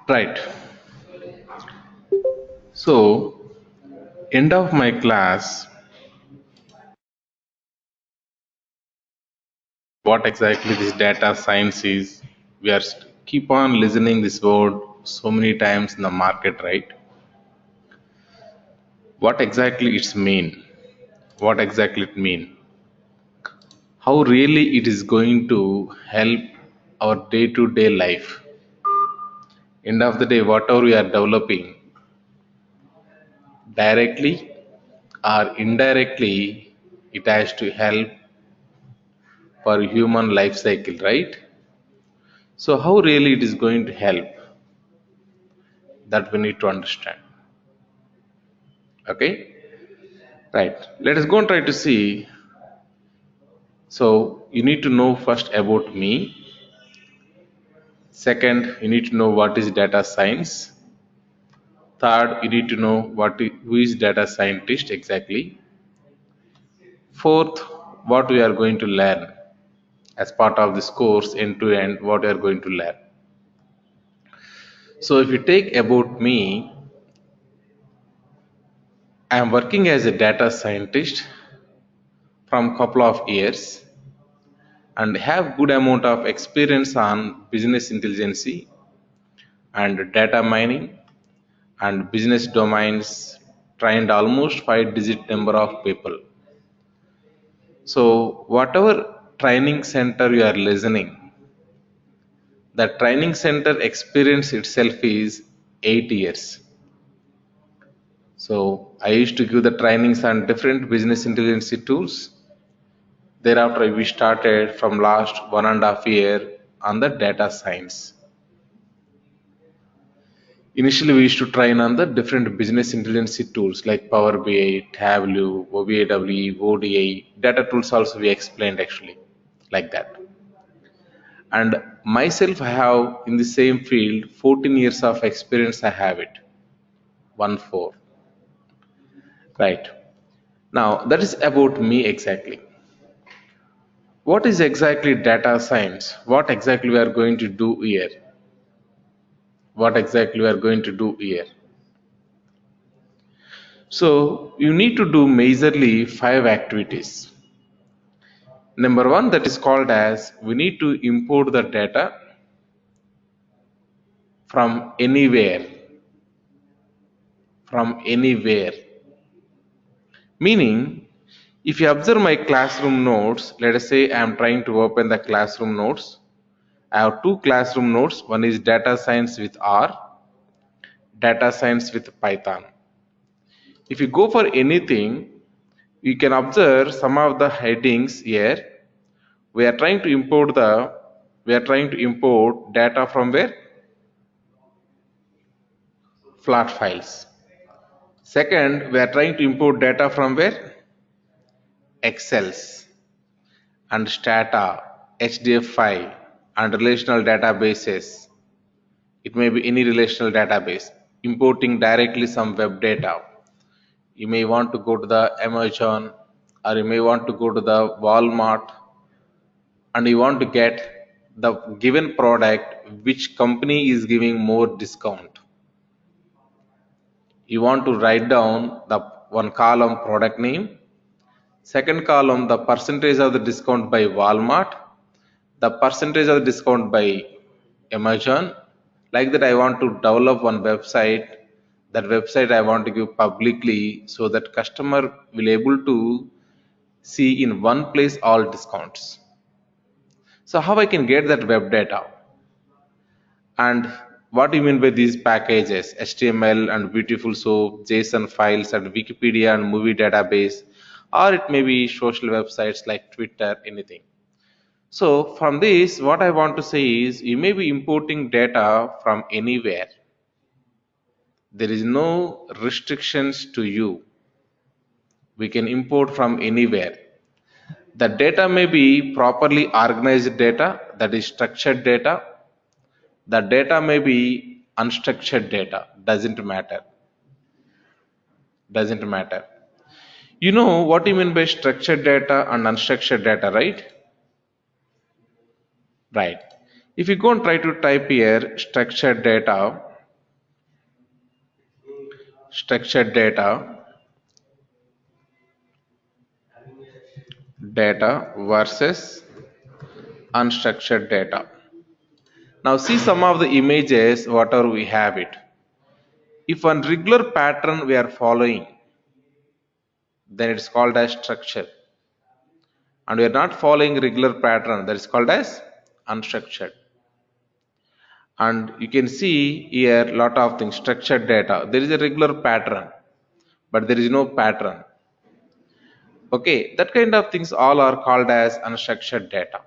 Right. So, end of my class, what exactly this data science is, we are keep on listening this word so many times in the market, right? What exactly it's mean? What exactly it mean? How really it is going to help our day-to-day life? End of the day, whatever we are developing, directly or indirectly, it has to help for human life cycle, right? So how really it is going to help, that we need to understand. Okay, right. Let us go and try to see. So you need to know first about me. Second, you need to know what is data science. Third, you need to know who is data scientist exactly. Fourth, what we are going to learn as part of this course, end to end, what we are going to learn. So if you take about me, I am working as a data scientist from couple of years and have good amount of experience on business intelligence and data mining and business domains, trained almost 5-digit number of people. So whatever training center you are listening, the training center experience itself is 8 years. So I used to give the trainings on different business intelligence tools. Thereafter we started from last 1.5 year on the data science. Initially, we used to train on the different business intelligence tools like Power BI, Tableau, OBAW, ODI. Data tools also we explained actually like that. And myself, I have in the same field 14 years of experience. I have it, 1 4. Right. Now that is about me exactly. What is exactly data science? What exactly we are going to do here? What exactly we are going to do here? So you need to do majorly 5 activities. Number one, that is called as we need to import the data from anywhere, from anywhere. Meaning, if you observe my classroom notes, let us say I am trying to open the classroom notes. I have two classroom notes. One is data science with R, data science with Python. If you go for anything, you can observe some of the headings here. We are trying to import data from where? Flat files. Second, we are trying to import data from where? Excels and Stata, HDF file and relational databases. It may be any relational database. Importing directly some web data. You may want to go to the Amazon or you may want to go to the Walmart and you want to get the given product which company is giving more discount. You want to write down the one column product name, second column the percentage of the discount by Walmart, the percentage of the discount by Amazon. Like that I want to develop one website. That website I want to give publicly so that customer will able to see in one place all discounts. So how I can get that web data? And what do you mean by these packages? HTML and beautiful soap, JSON files and Wikipedia and movie database, or it may be social websites like Twitter, anything. So from this, what I want to say is you may be importing data from anywhere. There is no restrictions to you. We can import from anywhere. The data may be properly organized data, that is structured data. The data may be unstructured data, doesn't matter. Doesn't matter. You know what you mean by structured data and unstructured data, right? Right. If you go and try to type here structured data versus unstructured data. Now see some of the images, whatever we have it. If one regular pattern we are following, then it's called as structure. And we are not following regular pattern, that is called as unstructured. And you can see here lot of things, structured data. There is a regular pattern, but there is no pattern. Okay, that kind of things all are called as unstructured data.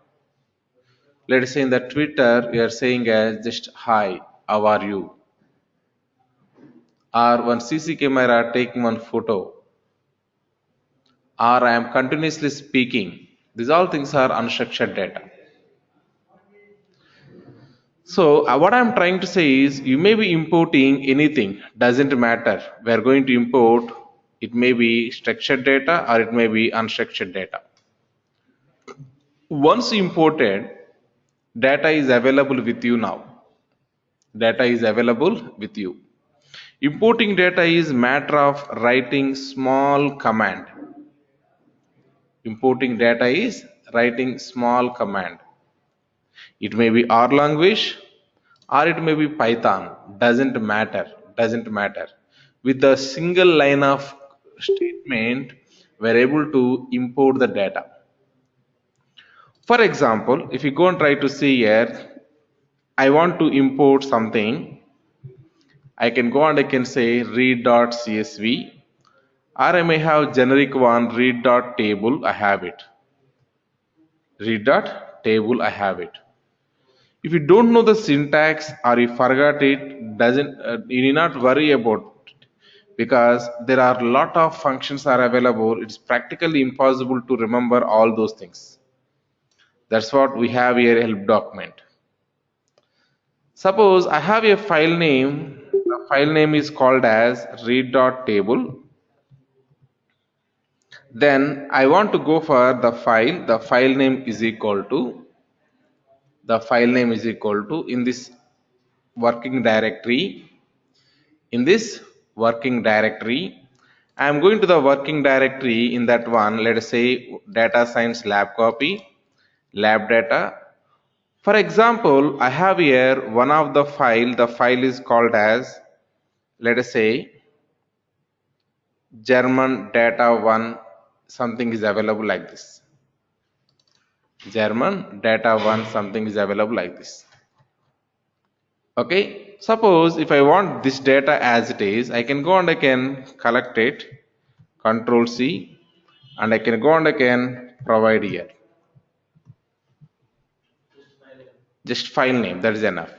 Let's say in the Twitter, we are saying as just hi, how are you? Or one CC camera taking one photo, or I am continuously speaking. These all things are unstructured data. So what I'm trying to say is you may be importing anything, doesn't matter. We are going to import, it may be structured data or it may be unstructured data. Once imported, data is available with you now. Data is available with you. Importing data is matter of writing small command. Importing data is writing small command. It may be R language or it may be Python. Doesn't matter. With a single line of statement, we're able to import the data. For example, if you go and try to see here, I want to import something. I can go and I can say read.csv, or I may have generic one read.table. I have it. Read.table. I have it. If you don't know the syntax or you forgot it, doesn't you need not worry about it, because there are a lot of functions are available. It's practically impossible to remember all those things. That's what we have here, help document. Suppose I have a file name. The file name is called as read.table. Then I want to go for the file. The file name is equal to in this working directory. In this working directory, I am going to the working directory. In that one, let us say data science lab copy, lab data. For example, I have here one of the file. The file is called as, let us say, German data one, something is available like this. German data one, something is available like this. Okay, suppose if I want this data as it is, I can go and I can collect it, Control C, and I can go and I can provide here. Just file name, that is enough.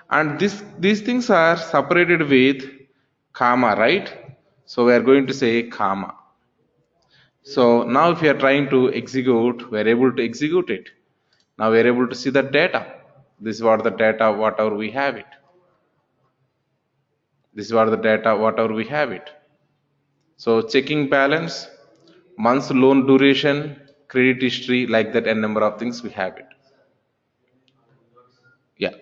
And these things are separated with comma, right? So we are going to say comma. So now if we are trying to execute, we are able to execute it. Now we are able to see the data. This is what the data, whatever we have it. This is what the data, whatever we have it. So checking balance, months loan duration, credit history, like that, and number of things we have it. Yeah.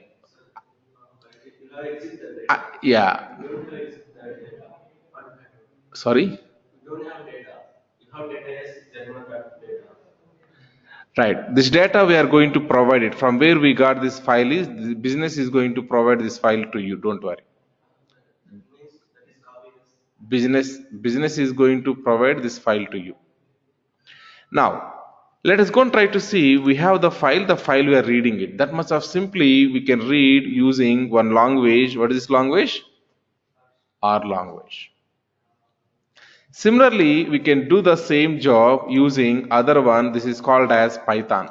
Yeah. Sorry? Right. This data we are going to provide it. From where we got this file is, the business is going to provide this file to you. Don't worry. Business is going to provide this file to you. Now, let us go and try to see, we have the file we are reading it. That much of simply we can read using one language. What is this language? R language. Similarly, we can do the same job using other one. This is called as Python.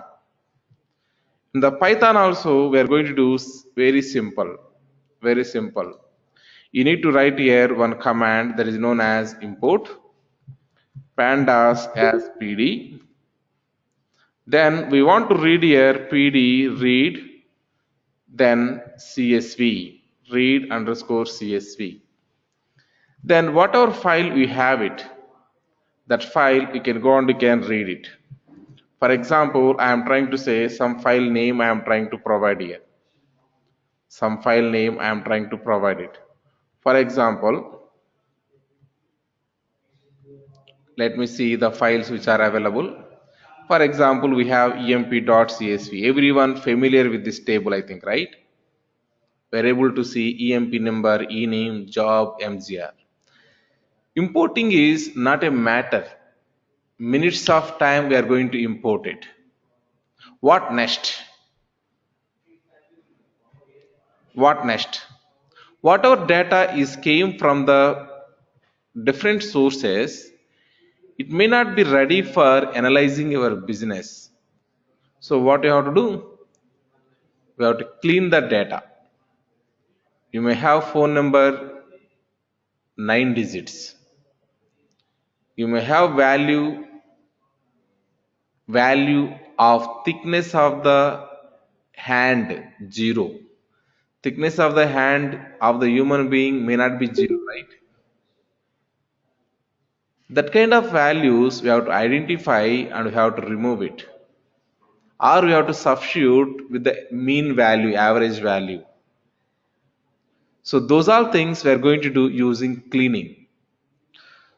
In the Python also, we are going to do very simple. Very simple. You need to write here one command that is known as import pandas as pd. Then we want to read here pd read, then csv, read underscore csv. Then whatever file we have it, that file you can go and you can read it. For example, I am trying to say some file name I am trying to provide here. some file name I am trying to provide it. For example, let me see the files which are available. For example, we have emp.csv. Everyone familiar with this table, I think, right? We're able to see emp number, ename, job, mgr. Importing is not a matter. Minutes of time we are going to import it. What next? What next? Whatever data is came from the different sources, it may not be ready for analyzing your business. So what you have to do? We have to clean the data. You may have phone number 9 digits. You may have value of thickness of the hand 0. Thickness of the hand of the human being may not be 0, right? That kind of values we have to identify and we have to remove it. Or we have to substitute with the mean value, average value. So those are things we are going to do using cleaning.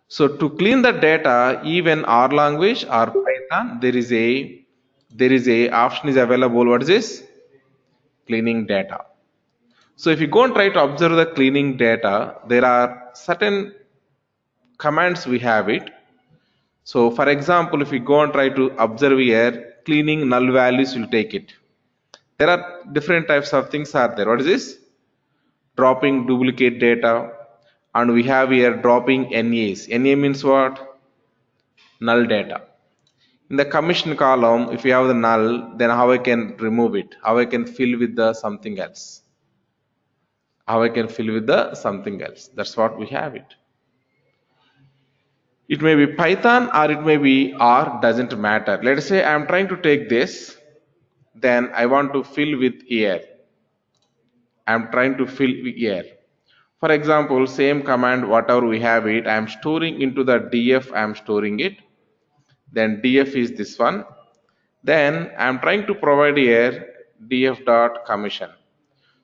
So to clean the data, even R language or Python, there is a option is available. What is this? Cleaning data. So if you go and try to observe the cleaning data, there are certain commands we have it. So for example, if we go and try to observe here, cleaning null values will take it. There are different types of things are there. What is this? Dropping duplicate data, and we have here dropping NAs. NA means what? Null data. In the commission column, if you have the null, then how I can remove it? How I can fill with the something else? How I can fill with the something else? That's what we have it. It may be Python or it may be R, doesn't matter. Let's say I'm trying to take this, then I want to fill with here. I'm trying to fill with here. For example, same command, whatever we have it, I'm storing into the df, I'm storing it. Then df is this one. Then I'm trying to provide here df dot commission.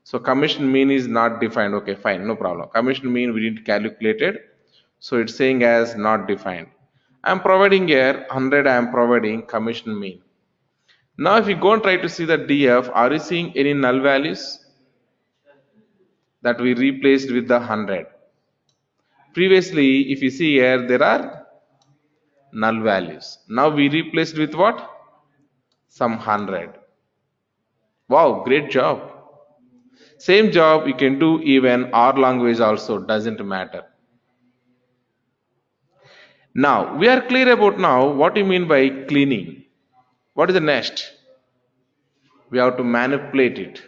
So commission mean is not defined. Okay, fine, no problem. Commission mean we didn't calculate it. So it's saying as not defined. I'm providing here 100, I'm providing commission mean. Now if you go and try to see the df, are you seeing any null values that we replaced with the 100? Previously, if you see here, there are null values. Now we replaced with what? Some 100. Wow, great job. Same job you can do even R language also, doesn't matter. Now we are clear about now what you mean by cleaning. What is the next? We have to manipulate it.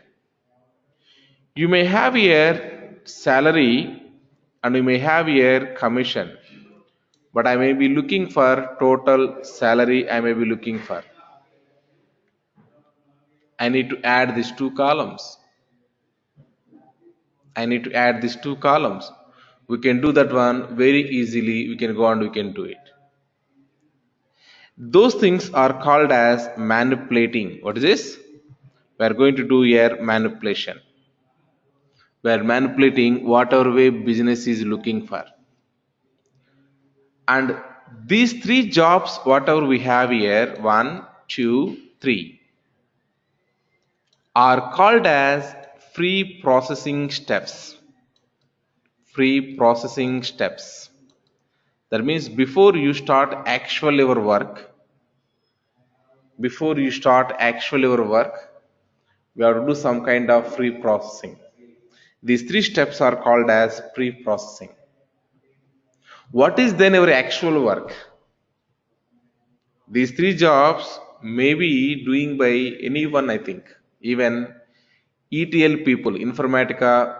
You may have here salary and you may have here commission, but I may be looking for total salary. I may be looking for. I need to add these two columns. I need to add these two columns. We can do that one very easily. We can go and we can do it. Those things are called as manipulating. What is this? We are going to do here manipulation. We are manipulating whatever way business is looking for. And these three jobs, whatever we have here, 1, 2, 3, are called as free processing steps. Free processing steps. That means before you start actual your work, we have to do some kind of free processing. These three steps are called as pre-processing. What is then our actual work? These three jobs may be doing by anyone, I think. Even ETL people, Informatica,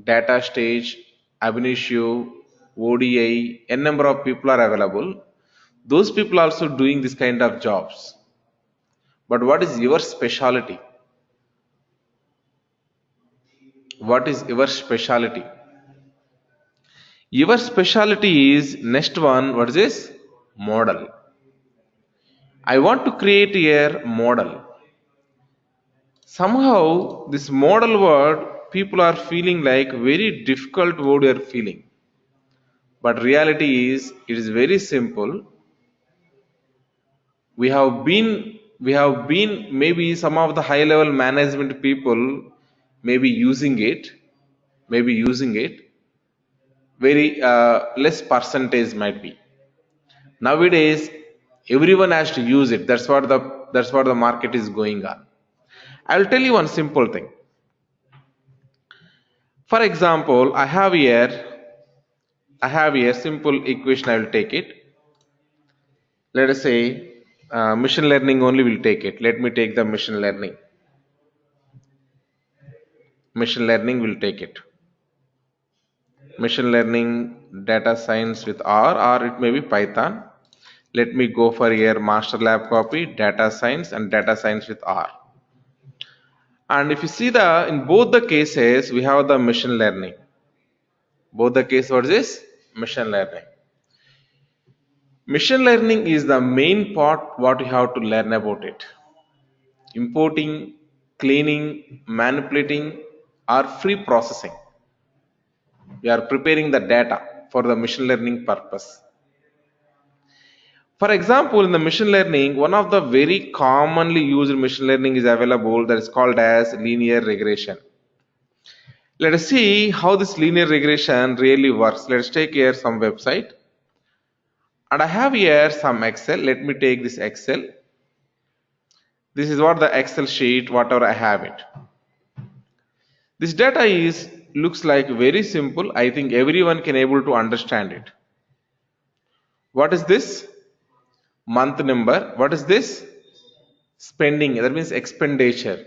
Data Stage, Ab initio, ODI, n number of people are available. Those people are also doing this kind of jobs. But what is your specialty? What is your specialty? Your specialty is next one. What is this? Model. I want to create a model. Somehow this model word people are feeling like very difficult word you are feeling, but reality is it is very simple. We have been maybe some of the high level management people maybe using it very less percentage might be. Nowadays everyone has to use it. That's what the market is going on. I'll tell you one simple thing. For example, I have here simple equation. I will take it. Let us say machine learning only will take it. Let me take the machine learning. Machine learning will take it. Machine learning data science with R, or it may be Python. Let me go for here master lab copy data science and data science with R. And if you see in both the cases we have the machine learning. Both the case what is this? Machine learning. Machine learning is the main part what you have to learn about it. Importing, cleaning, manipulating, or free processing. We are preparing the data for the machine learning purpose. For example, in the machine learning, one of the very commonly used machine learning is available that is called as linear regression. Let us see how this linear regression really works. Let's take here some website. And I have here some Excel. Let me take this Excel. This is what the Excel sheet, whatever I have it. This data looks like very simple. I think everyone can able to understand it. What is this? Month number. What is this? Spending. That means expenditure.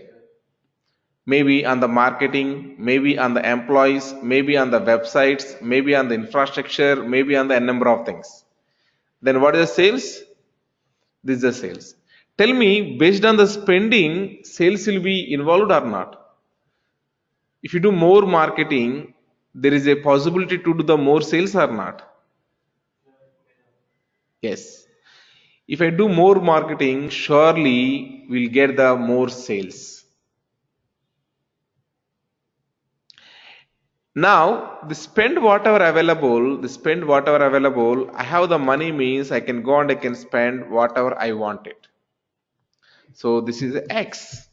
Maybe on the marketing, maybe on the employees, maybe on the websites, maybe on the infrastructure, maybe on the number of things. Then what is the sales? This is the sales. Tell me, based on the spending, sales will be involved or not? If you do more marketing, there is a possibility to do the more sales or not? Yes. If I do more marketing, surely we'll get the more sales. Now, the spend whatever available, I have the money means I can go and I can spend whatever I want it. So this is X.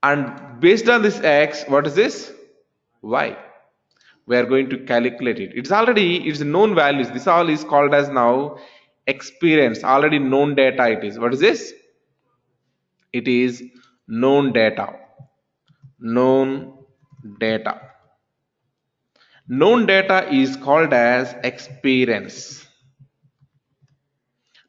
And based on this X, what is this? Y. We are going to calculate it. It's known values. This all is called as now experience. Already known data it is. What is this? It is known data. Known data. Known data is called as experience.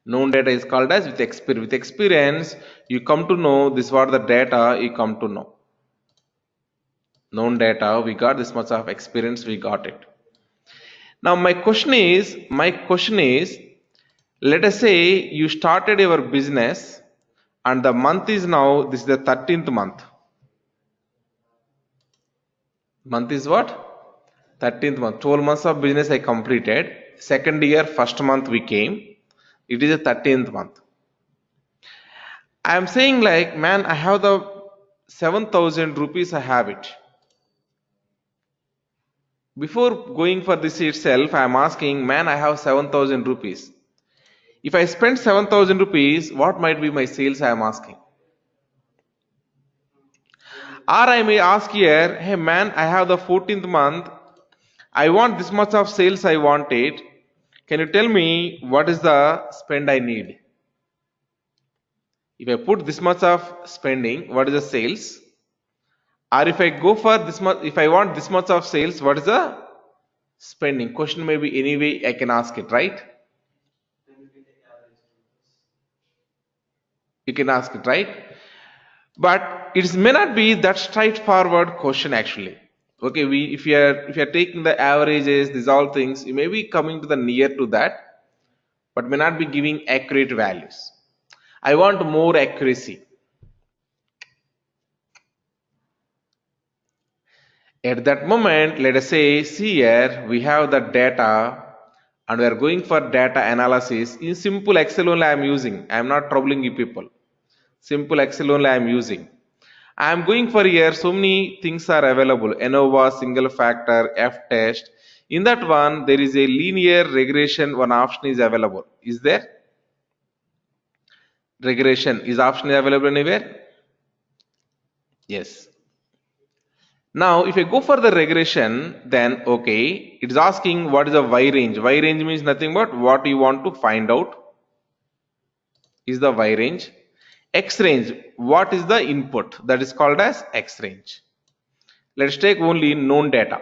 Known data is called as with experience. With experience, you come to know this what the data you come to know. Known data, we got this much of experience, we got it. Now my question is, let us say you started your business and the month is now, this is the 13th month. Month is what? 13th month. 12 months of business I completed. Second year, first month we came. It is the 13th month. I am saying like, man, I have the 7,000 rupees, I have it. Before going for this itself, I am asking, man, I have 7,000 rupees. If I spend 7,000 rupees, what might be my sales, I am asking. Or I may ask here, hey man, I have the 14th month. I want this much of sales, I want it. Can you tell me what is the spend I need? If I put this much of spending, what is the sales? Or if I go for this much, if I want this much of sales, what is the spending? Question may be any way I can ask it, right? You can ask it, right? But it may not be that straightforward question actually. Okay, if you are taking the averages, these all things, you may be coming to the near to that, but may not be giving accurate values. I want more accuracy. At that moment, let us say, see here, we have the data and we are going for data analysis. In simple Excel only I am using. I am not troubling you people. Simple Excel only I am using. I am going for here, so many things are available. ANOVA, single factor, F test. In that one, there is a linear regression, one option is available. Is there? Regression, is option available anywhere? Yes. Now, if I go for the regression, then okay, it is asking what is the Y range. Y range means nothing but what you want to find out is the Y range. X range, what is the input? That is called as X range. Let's take only known data.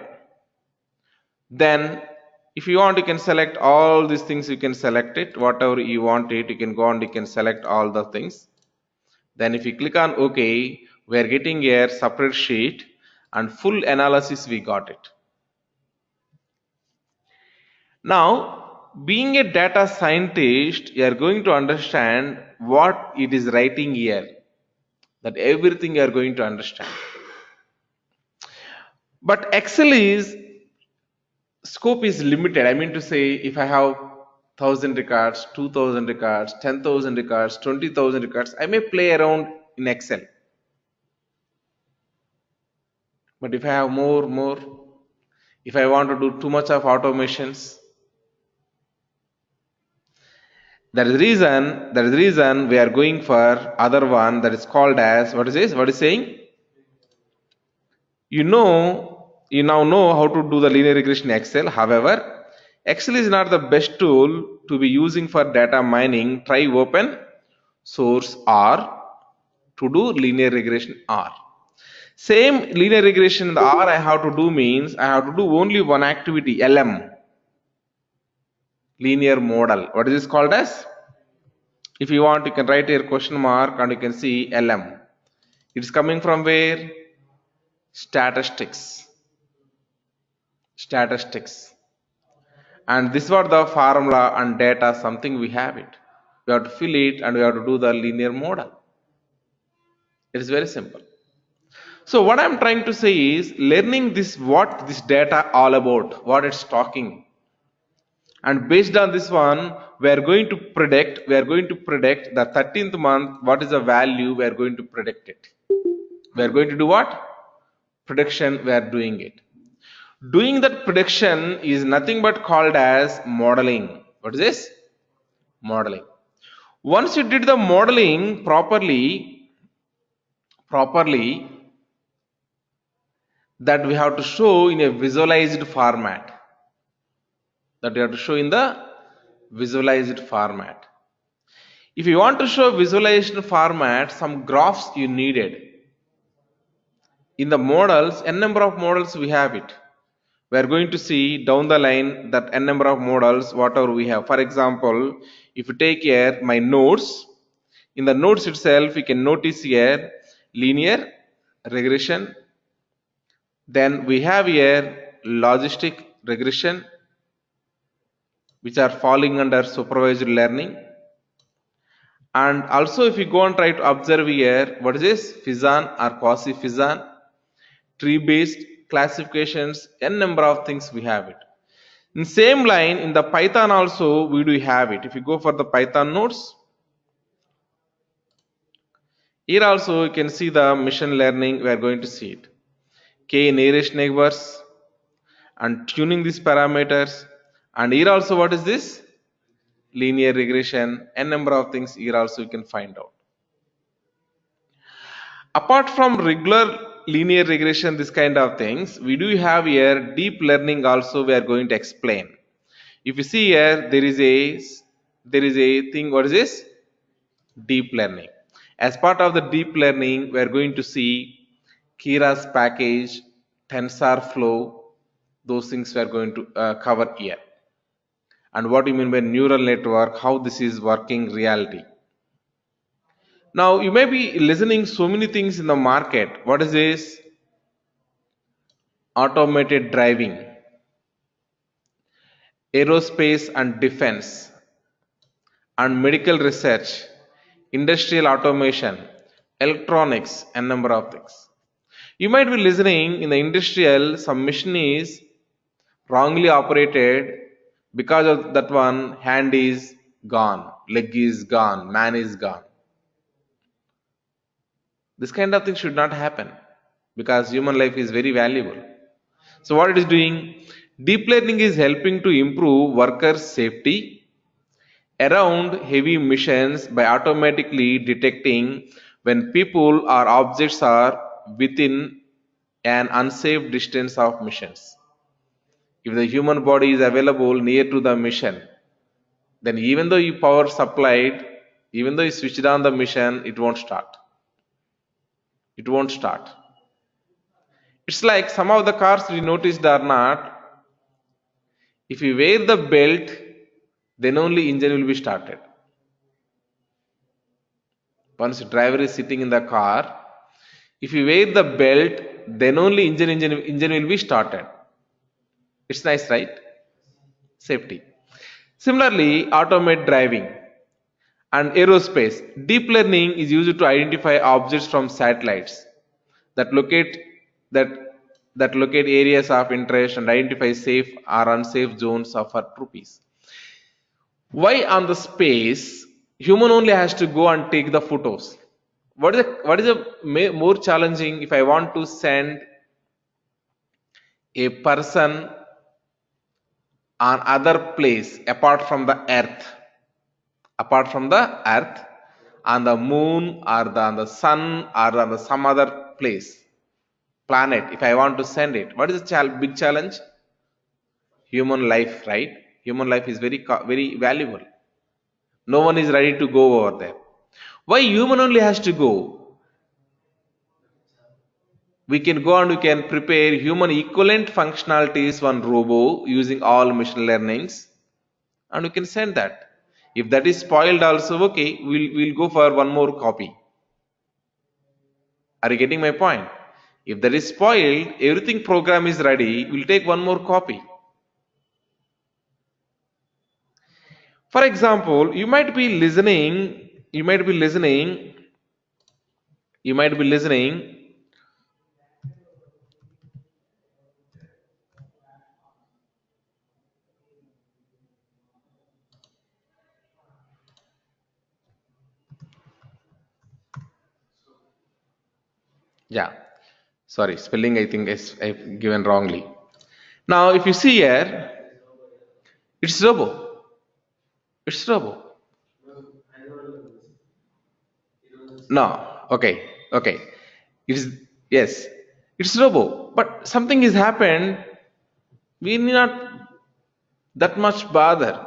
Then, if you want, you can select all these things, you can select it, whatever you want it, you can go and you can select all the things. Then if you click on OK, we are getting a separate sheet and full analysis we got it. Now, being a data scientist, you are going to understand what it is writing here. That everything you are going to understand. But Excel is scope is limited. I mean to say, if I have 1,000 records, 2,000 records, 10,000 records, 20,000 records, I may play around in Excel. But if I have more, if I want to do too much of automations, that is the reason we are going for other one that is called as, what is this? What is saying? You now know how to do the linear regression in Excel. However, Excel is not the best tool to be using for data mining. Try open source R to do linear regression R. Same linear regression in the R I have to do means I have to do only one activity, LM, linear model. What is this called as? If you want, you can write here question mark and you can see LM. It's coming from where? Statistics. And this was the formula and data, something we have it. We have to fill it and we have to do the linear model. It is very simple. So what I'm trying to say is learning this, what this data all about, what it's talking. And based on this one, we are going to predict the 13th month, what is the value, we are going to predict it. We are going to do what? Prediction, we are doing it. Doing that prediction is nothing but called as modeling. What is this? Modeling. Once you did the modeling properly, that we have to show in a visualized format. If you want to show visualization format, some graphs you needed. In the models, n number of models we have it. We are going to see down the line that n number of models, whatever we have. For example, if you take here my nodes, in the nodes itself, you can notice here linear regression. Then we have here logistic regression, which are falling under supervised learning. And also if you go and try to observe here, what is this? Fission or quasi-fission, tree-based classifications, n number of things we have it. In same line, in the Python also we do have it. If you go for the Python nodes, here also you can see the machine learning, we are going to see it. K nearest neighbors and tuning these parameters. And here also what is this? Linear regression, n number of things here also you can find out. Apart from regular linear regression, this kind of things, we do have here deep learning also we are going to explain. If you see here, there is a thing, what is this? Deep learning. As part of the deep learning, we are going to see Keras package, TensorFlow, those things we are going to cover here. And what you mean by neural network, how this is working reality. Now you may be listening so many things in the market. What is this? Automated driving, aerospace and defense, and medical research, industrial automation, electronics, and number of things. You might be listening in the industrial, some machine is wrongly operated, because of that one hand is gone, leg is gone, man is gone. This kind of thing should not happen because human life is very valuable. So what it is doing? Deep learning is helping to improve workers' safety around heavy missions by automatically detecting when people or objects are within an unsafe distance of missions. If the human body is available near to the mission, then even though you power supplied, even though you switched on the mission, it won't start. It won't start. It's like some of the cars we noticed are not. If you wear the belt, then only engine will be started. Once the driver is sitting in the car, if you wear the belt, then only engine will be started. It's nice, right? Safety. Similarly, automate driving and aerospace. Deep learning is used to identify objects from satellites that locate that that locate areas of interest and identify safe or unsafe zones of our troops. Why on the space human only has to go and take the photos? What is more challenging if I want to send a person on other place apart from the earth, on the moon or on the sun or on the some other place, planet, if I want to send it, what is the big challenge? Human life, right? Human life is very valuable. No one is ready to go over there. Why human only has to go? We can go and we can prepare human equivalent functionalities on robo using all machine learnings, and we can send that. If that is spoiled also, okay, we'll go for one more copy. Are you getting my point? If that is spoiled, everything program is ready, we'll take one more copy. For example, you might be listening, yeah, sorry, spelling I think is I've given wrongly. Now if you see here, it's robo. It's robo. No, okay. It's yes, it's robo. But something has happened. We need not that much bother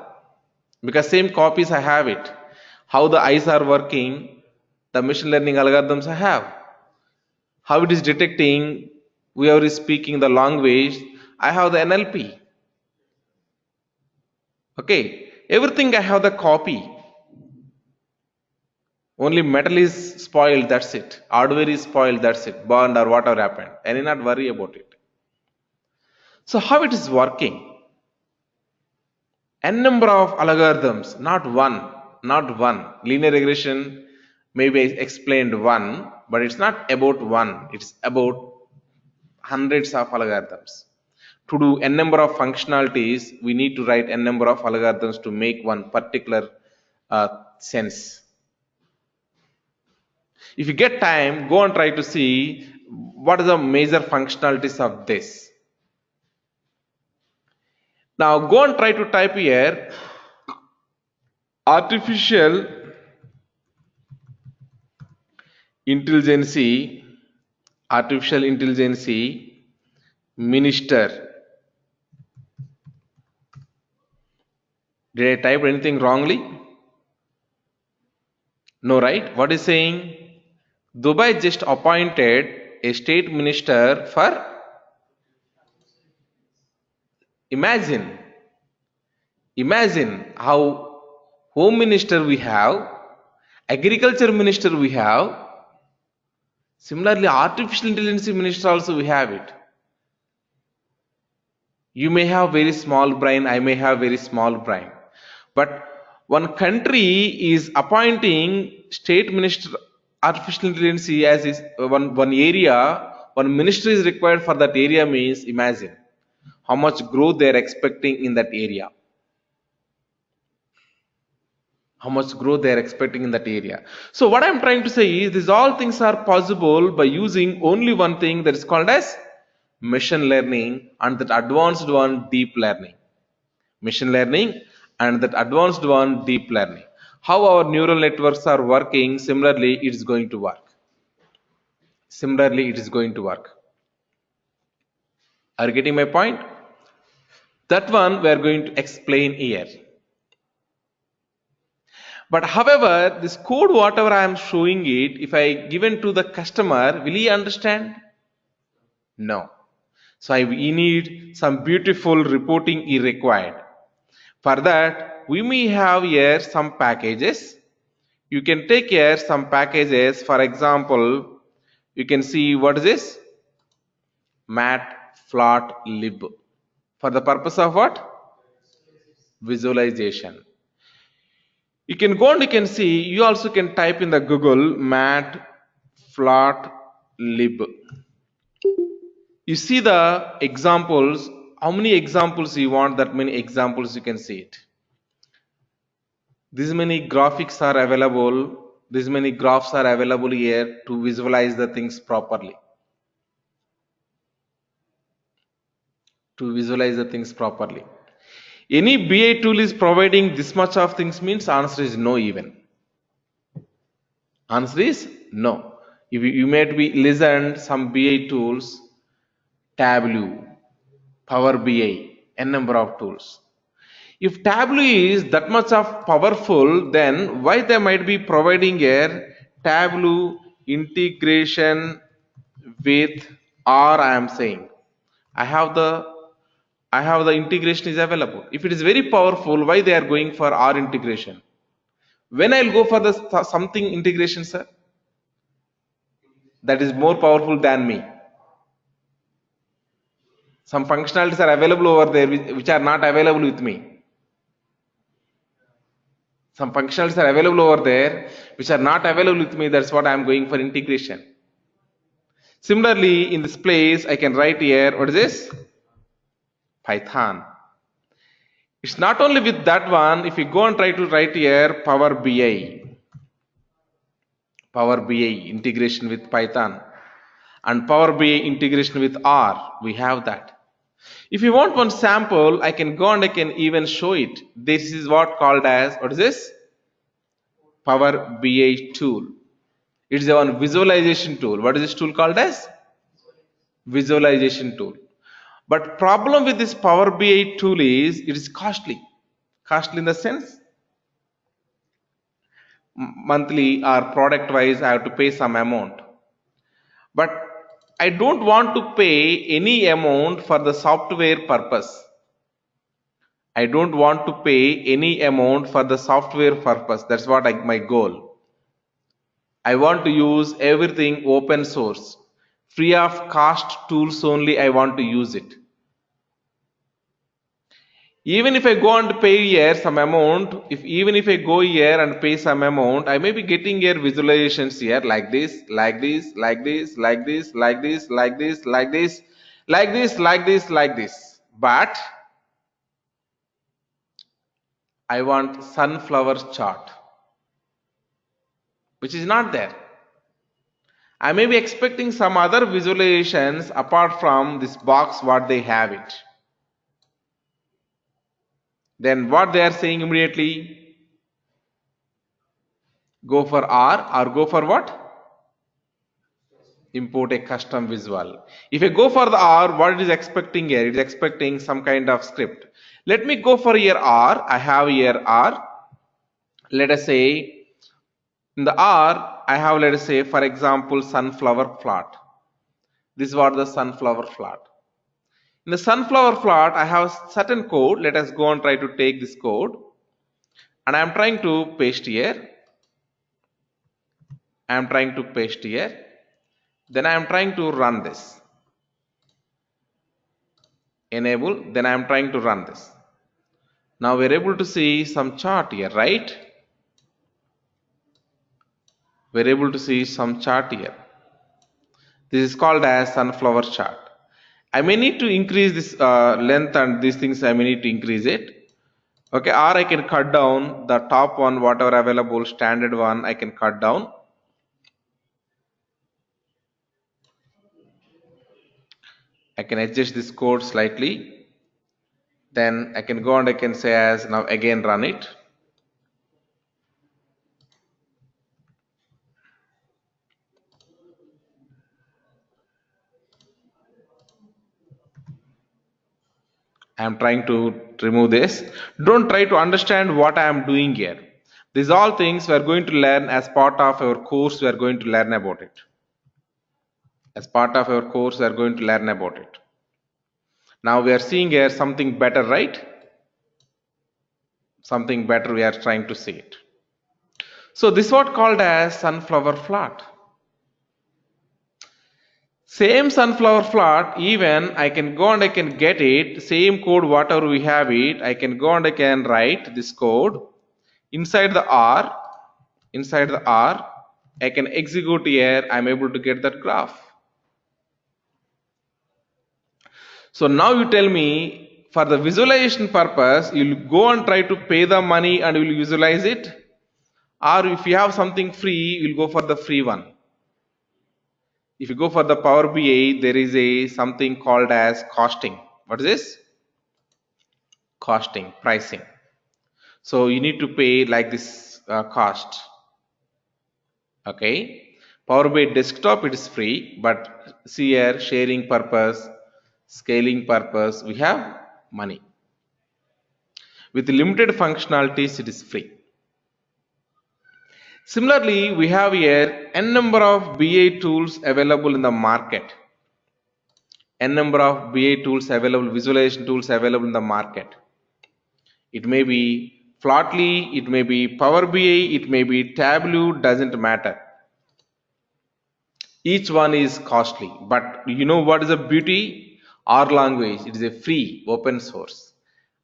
because same copies I have it. How the eyes are working, the machine learning algorithms I have. How it is detecting whoever is speaking the language. I have the NLP. Okay, everything I have the copy. Only metal is spoiled, that's it. Hardware is spoiled, that's it. Burned or whatever happened. I need not worry about it. So how it is working? N number of algorithms, not one. Linear regression maybe I explained one, but it's not about one. It's about hundreds of algorithms. To do n number of functionalities, we need to write n number of algorithms to make one particular sense. If you get time, go and try to see what are the major functionalities of this. Now go and try to type here artificial intelligence minister. Did I type anything wrongly? No, right? What is saying? Dubai just appointed a state minister for, imagine how home minister we have, agriculture minister we have, similarly artificial intelligence minister also we have it. You may have very small brain, I may have very small brain, but one country is appointing state minister artificial intelligence as is one area, one ministry is required for that area, means imagine how much growth they are expecting in that area. how much growth they are expecting in that area. So what I'm trying to say is these all things are possible by using only one thing that is called as machine learning, and that advanced one deep learning. Machine learning and that advanced one deep learning. How our neural networks are working, similarly it is going to work. Similarly it is going to work. Are you getting my point? That one we are going to explain here. But however, this code, whatever I am showing it, if I given to the customer, will he understand? No. So we need some beautiful reporting is required. For that, we may have here some packages. You can take here some packages. For example, you can see what is this? Matplotlib. For the purpose of what? Visualization. You can go and you can see, you also can type in the Google matplotlib. You see the examples, how many examples you want, that many examples you can see it. This many graphics are available, this many graphs are available here to visualize the things properly. To visualize the things properly. Any BI tool is providing this much of things means answer is no even. Answer is no. If you might be listened some BI tools, Tableau, Power BI, n number of tools. If Tableau is that much of powerful, then why they might be providing a Tableau integration with R? I am saying I have the integration is available. If it is very powerful, why they are going for R integration? When I'll go for the something integration, sir, that is more powerful than me. Some functionalities are available over there which are not available with me. Some functionalities are available over there which are not available with me. That's what I am going for integration. Similarly, in this place, I can write here, what is this? Python. It's not only with that one. If you go and try to write here Power BI integration with Python and Power BI integration with R, we have that. If you want one sample, I can go and I can even show it. This is what called as, what is this? Power BI tool. It's a one visualization tool. What is this tool called as? Visualization tool. But problem with this Power BI tool is it is costly. Costly in the sense monthly or product wise I have to pay some amount. But I don't want to pay any amount for the software purpose. I don't want to pay any amount for the software purpose. That's what my goal. I want to use everything open source. Free of cost tools only I want to use it. Even if I go and pay here some amount, even if I go here and pay some amount, I may be getting here visualizations here like this, like this, like this, like this, like this, like this, like this, like this, like this, like this. But I want sunflower chart, which is not there. I may be expecting some other visualizations apart from this box what they have it. Then what they are saying immediately? Go for R or go for what? Import a custom visual. If I go for the R, what it is expecting here? It is expecting some kind of script. Let me go for here R. I have here R. Let us say in the R, I have, let us say, for example, sunflower plot. This is what the sunflower plot. In the sunflower plot, I have certain code. Let us go and try to take this code. And I am trying to paste here. I am trying to paste here. Then I am trying to run this. Enable. Then I am trying to run this. Now we are able to see some chart here, right? We are able to see some chart here. This is called as sunflower chart. I may need to increase this length and these things I may need to increase it. Okay, or I can cut down the top one, whatever available standard one, I can cut down. I can adjust this code slightly. Then I can go and I can say as now again run it. I am trying to remove this. Don't try to understand what I am doing here. These all things we are going to learn as part of our course. We are going to learn about it. As part of our course, we are going to learn about it. Now we are seeing here something better, right? Something better we are trying to see it. So this is what called as sunflower plot. Same sunflower plot, even I can go and I can get it, same code whatever we have it, I can go and I can write this code inside the R, I can execute here, I'm able to get that graph. So now you tell me, for the visualization purpose, you'll go and try to pay the money and you'll visualize it, or if you have something free, you'll go for the free one. If you go for the Power BI, there is a something called as costing. What is this? Costing, pricing. So you need to pay like this cost. Okay. Power BI desktop, it is free, but see here, sharing purpose, scaling purpose, we have money. With limited functionalities, it is free. Similarly, we have here n number of BI tools available in the market. N number of BI tools available, visualization tools available in the market. It may be Plotly, it may be Power BI, it may be Tableau, doesn't matter. Each one is costly, but you know what is the beauty? R language, it is a free, open source.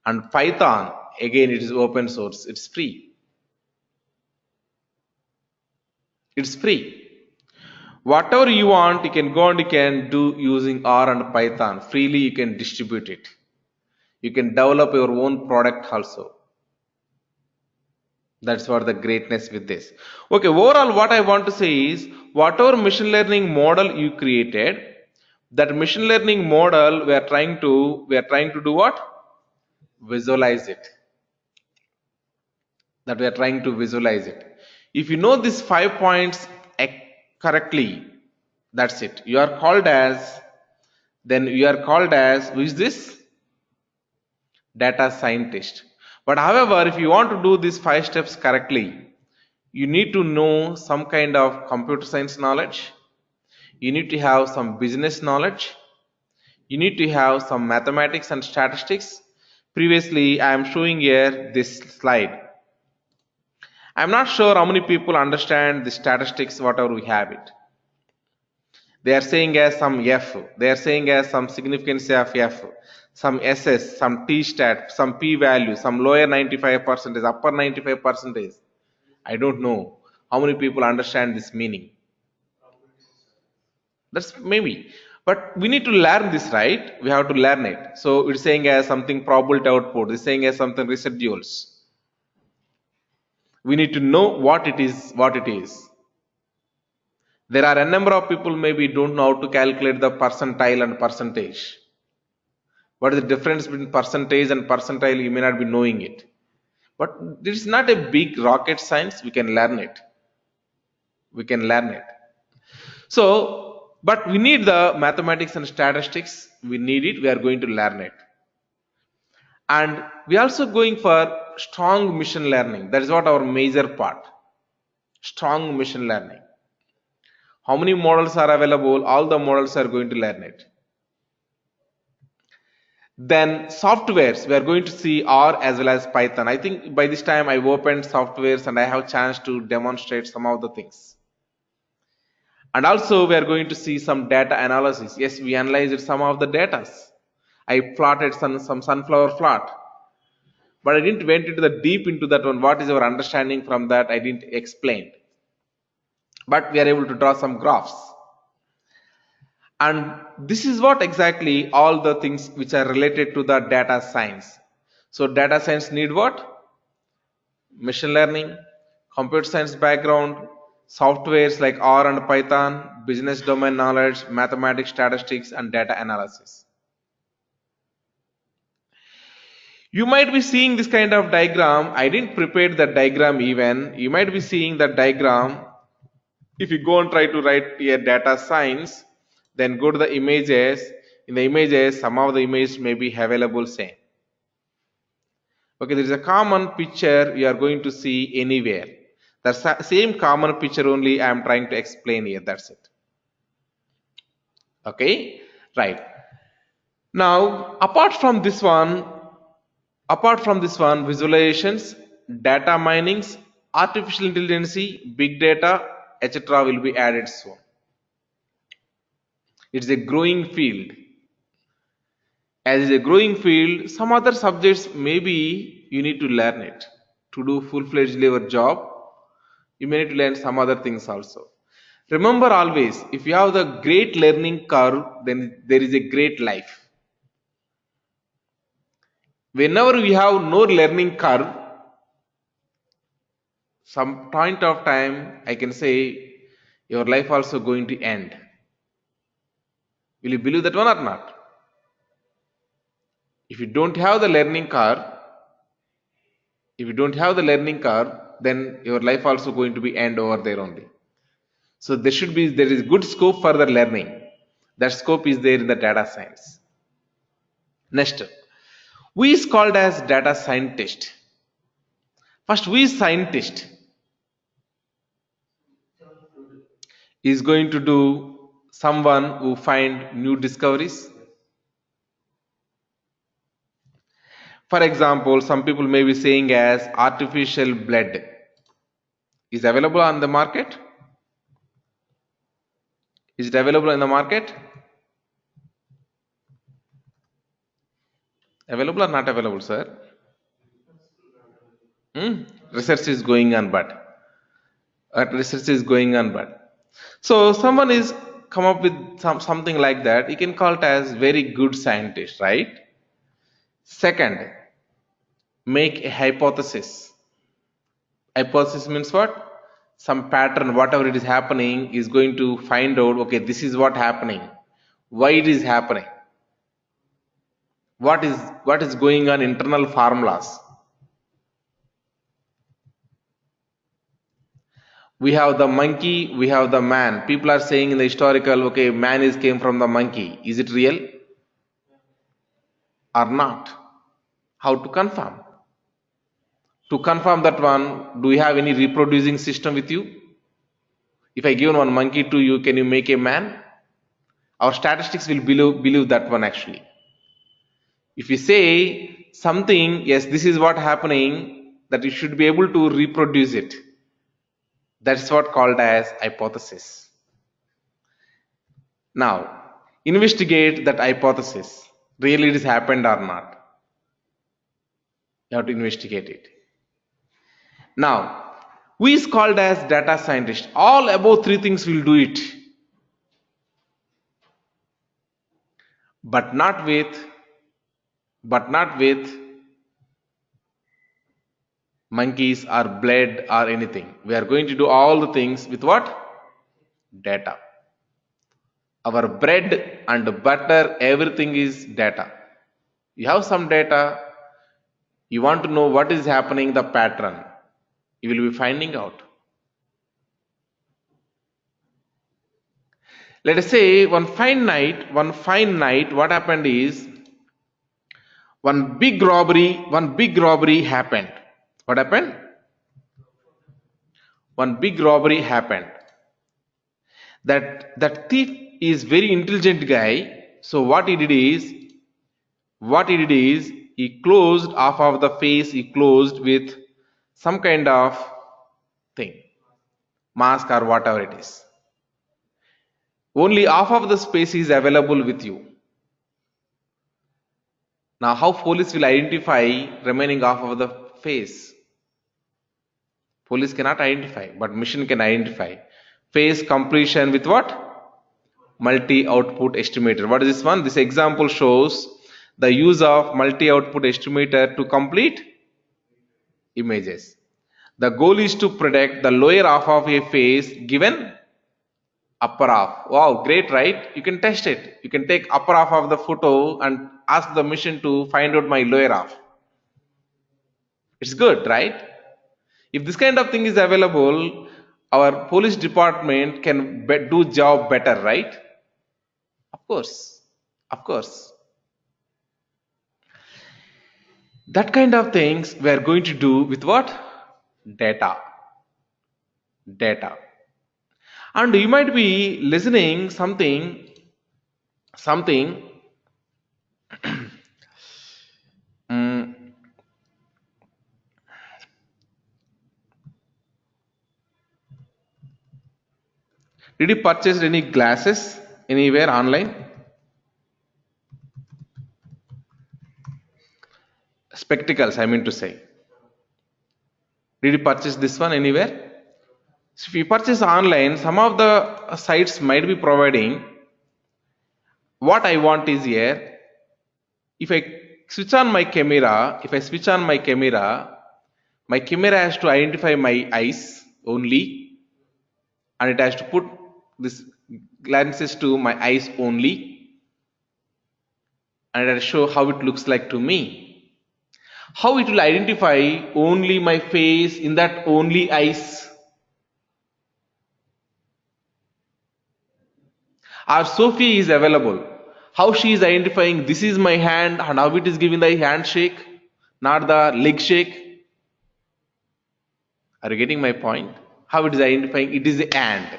And Python, again, it is open source, it's free. It's free. Whatever you want, you can go and you can do using R and Python. Freely you can distribute it. You can develop your own product also. That's what the greatness with this. Okay, overall what I want to say is, whatever machine learning model you created, that machine learning model we are trying to do what? Visualize it. That we are trying to visualize it. If you know these 5 points correctly, that's it. You are called as, who is this? Data scientist. But however, if you want to do these 5 steps correctly, you need to know some kind of computer science knowledge. You need to have some business knowledge. You need to have some mathematics and statistics. Previously, I am showing here this slide. I'm not sure how many people understand the statistics, whatever we have it. They are saying as some F, they are saying as some significance of F, some SS, some T stat, some P value, some lower 95%, upper 95%. I don't know how many people understand this meaning. That's maybe. But we need to learn this, right? We have to learn it. So it's saying as something probability output, it's saying as something residuals. We need to know what it is, There are a number of people maybe don't know how to calculate the percentile and percentage. What is the difference between percentage and percentile? You may not be knowing it. But this is not a big rocket science. We can learn it. So, but we need the mathematics and statistics. We need it. We are going to learn it. And we are also going for strong machine learning. That is what our major part. Strong machine learning. How many models are available? All the models are going to learn it. Then softwares, we are going to see R as well as Python. I think by this time I've opened softwares and I have chance to demonstrate some of the things. And also we are going to see some data analysis. Yes, we analyzed some of the data. I plotted some sunflower plot. But I didn't went into the deep into that one. What is our understanding from that? I didn't explain. But we are able to draw some graphs. And this is what exactly all the things which are related to the data science. So data science need what? Machine learning, computer science background, softwares like R and Python, business domain knowledge, mathematics, statistics, and data analysis. You might be seeing this kind of diagram. I didn't prepare the diagram even. You might be seeing the diagram. If you go and try to write a data science, then go to the images. In the images, some of the images may be available same. Okay, there is a common picture you are going to see anywhere. The same common picture only I am trying to explain here. That's it. Okay, right. Now, apart from this one, visualizations, data minings, artificial intelligence, big data, etc. will be added soon. It's a growing field. As is a growing field, some other subjects maybe you need to learn it. To do full-fledged labor job, you may need to learn some other things also. Remember always, if you have the great learning curve, then there is a great life. Whenever we have no learning curve, some point of time, I can say, your life also going to end. Will you believe that one or not? If you don't have the learning curve, then your life also going to be end over there only. So there is good scope for the learning. That scope is there in the data science. Next, who is called as data scientist? First, who is scientist? Is going to do someone who find new discoveries. For example, some people may be saying as artificial blood is available on the market. Is it available in the market? Available or not available, sir? Research is going on, but so someone is come up with something like that. You can call it as very good scientist, right? Second, make a hypothesis. Hypothesis means what? Some pattern, whatever it is happening, is going to find out, okay, this is what happening, why it is happening, what is going on, internal formulas. We have the monkey, we have the man. People are saying in the historical, okay, man is came from the monkey. Is it real or not? How to confirm? To confirm that one, do you have any reproducing system with you? If I give one monkey to you, can you make a man? Our statistics will believe that one actually. If you say something, yes, this is what happening, that you should be able to reproduce it. That's what called as hypothesis. Now, investigate that hypothesis. Really it has happened or not? You have to investigate it. Now, who is called as data scientist? All above three things will do it. But not with monkeys or blood or anything. We are going to do all the things with what? Data. Our bread and butter, everything is data. You have some data, you want to know what is happening, the pattern. You will be finding out. Let us say one fine night, what happened is one big robbery happened. What happened? One big robbery happened. That thief is very intelligent guy. So what he did is he closed half of the face, he closed with some kind of thing, mask or whatever it is. Only half of the space is available with you. Now how police will identify remaining half of the face? Police cannot identify, but machine can identify. Face completion with what? Multi-output estimator. What is this one? This example shows the use of multi-output estimator to complete images. The goal is to predict the lower half of a face given upper half. Wow, great, right? You can test it. You can take upper half of the photo and ask the machine to find out my lower half. It's good, right? If this kind of thing is available, our police department can do job better, right? Of course, of course. That kind of things we are going to do with what? Data. Data. And you might be listening something. mm, did you purchase any glasses anywhere online? Spectacles, I mean to say. Did you purchase this one anywhere? So if you purchase online, some of the sites might be providing. What I want is here, if I switch on my camera, my camera has to identify my eyes only, and it has to put this glances to my eyes only, and it will show how it looks like to me. How it will identify only my face in that only eyes? Our Sophie is available. How she is identifying this is my hand and how it is giving the handshake, not the leg shake? Are you getting my point? How it is identifying it is a hand.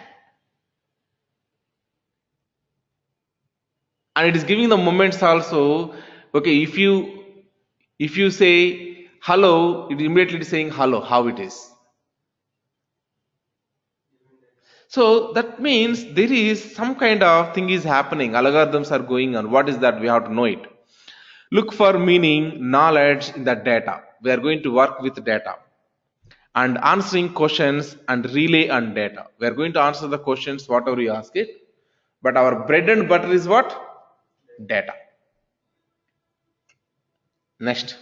And it is giving the moments also. Okay, if you say hello, it immediately is saying hello, how it is. So that means there is some kind of thing is happening. Algorithms are going on. What is that? We have to know it. Look for meaning, knowledge in the data. We are going to work with data and answering questions and relay on data. We are going to answer the questions whatever you ask it. But our bread and butter is what? Data. Next.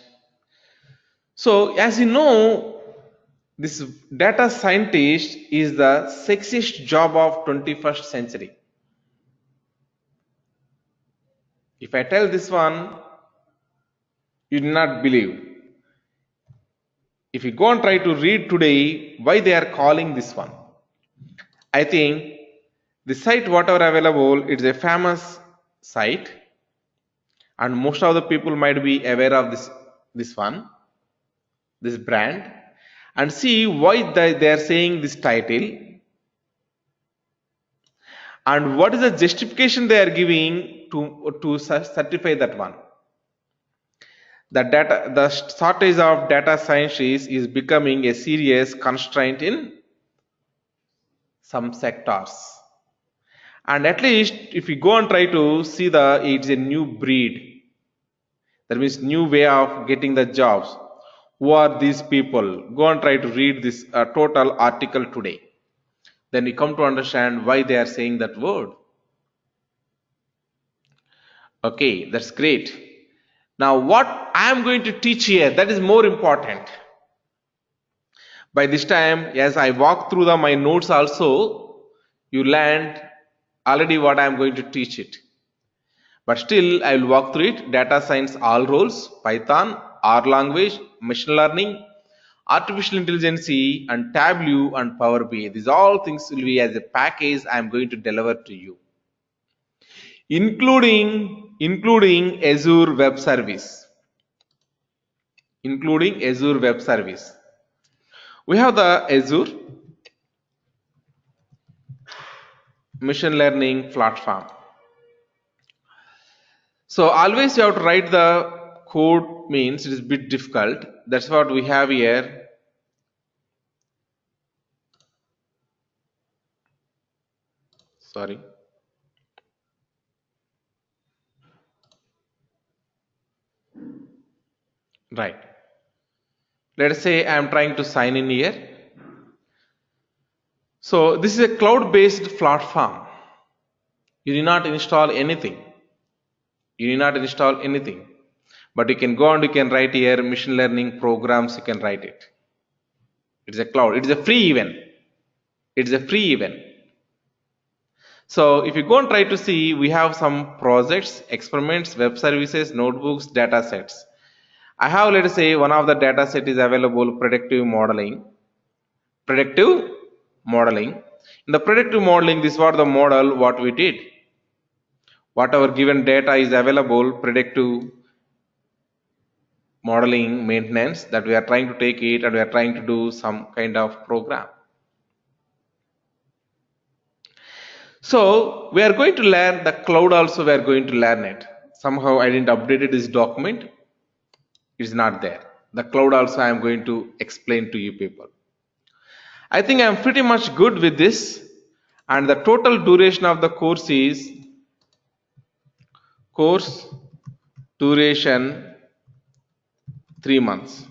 So as you know, this data scientist is the sexiest job of 21st century. If I tell this one, you do not believe. If you go and try to read today why they are calling this one, I think the site whatever available, it's a famous site, and most of the people might be aware of this one, this brand, and see why they are saying this title and what is the justification they are giving to certify that one. The shortage of data scientists is becoming a serious constraint in some sectors. And at least if we go and try to see it's a new breed, that means new way of getting the jobs. Who are these people? Go and try to read this total article today. Then you come to understand why they are saying that word. Okay, that's great. Now what I am going to teach here, that is more important. By this time, as I walk through my notes also, you learned already what I am going to teach it. But still, I will walk through it. Data science, all roles, Python, R language, machine learning, artificial intelligence, and Tableau and Power BI. These all things will be as a package I am going to deliver to you, including Azure Web Service. Including Azure Web Service. We have the Azure machine learning platform. So always you have to write the code, means it is a bit difficult. That's what we have here. Sorry. Right. Let us say I am trying to sign in here. So this is a cloud-based platform. You need not install anything. You need not install anything. But you can go and you can write here machine learning programs, you can write it. It's a cloud, it's a free event. It's a free event. So if you go and try to see, we have some projects, experiments, web services, notebooks, data sets. I have, let us say, one of the data set is available, predictive modeling. Predictive modeling. In the predictive modeling, this was the model what we did. Whatever given data is available, predictive modeling maintenance, that we are trying to take it and we are trying to do some kind of program. So we are going to learn the cloud also, we are going to learn it. Somehow I didn't update this document. It's not there. The cloud also I am going to explain to you people. I think I am pretty much good with this, and the total duration of the course is course duration 3 months.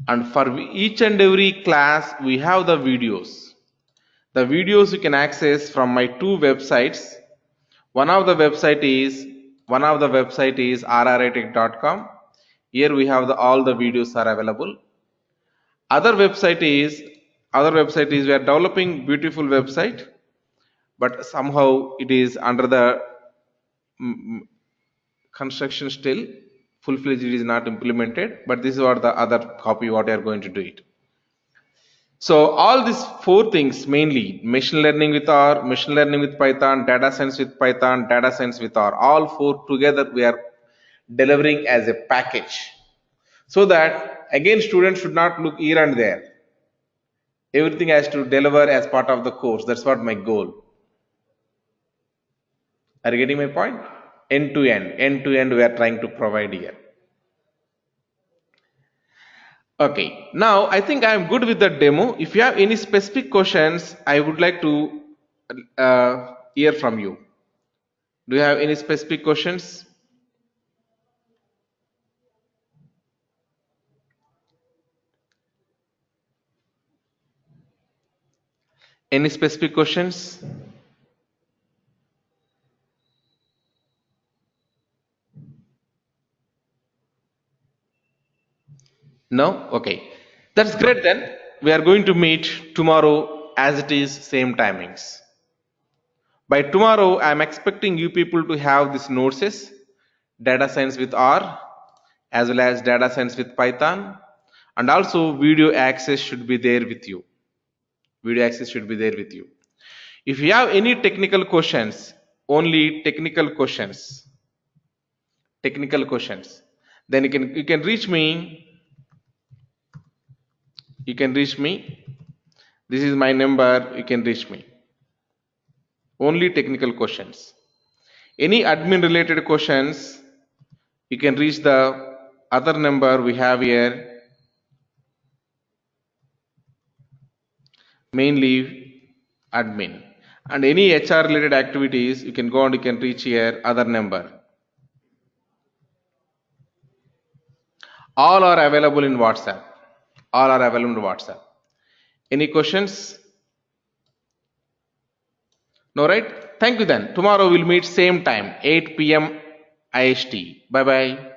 And for each and every class we have the videos. The videos you can access from my two websites. One of the website is rrritec.com. Here we have all the videos are available. Other website is we are developing beautiful website, but somehow it is under the construction still. Full-fledged it is not implemented, but this is what the other copy what we are going to do it. So all these four things, mainly machine learning with R, machine learning with Python, data science with Python, data science with R, all four together we are delivering as a package. So that again students should not look here and there. Everything has to deliver as part of the course. That's what my goal. Are you getting my point? End to end we are trying to provide here. Okay, now I think I am good with the demo. If you have any specific questions, I would like to hear from you. Do you have any specific questions? Any specific questions? No? Okay. That's great then. We are going to meet tomorrow as it is, same timings. By tomorrow, I am expecting you people to have these notes, data science with R, as well as data science with Python, and also video access should be there with you. Video access should be there with you. If you have any technical questions, only technical questions, then you can reach me. You can reach me. This is my number. You can reach me. Only technical questions. Any admin related questions, you can reach the other number we have here. Mainly admin. And any HR related activities, you can go and you can reach here other number. All are available in WhatsApp. All are available in WhatsApp. Any questions? No, right? Thank you then. Tomorrow we'll meet same time, 8 p.m. IST. Bye bye.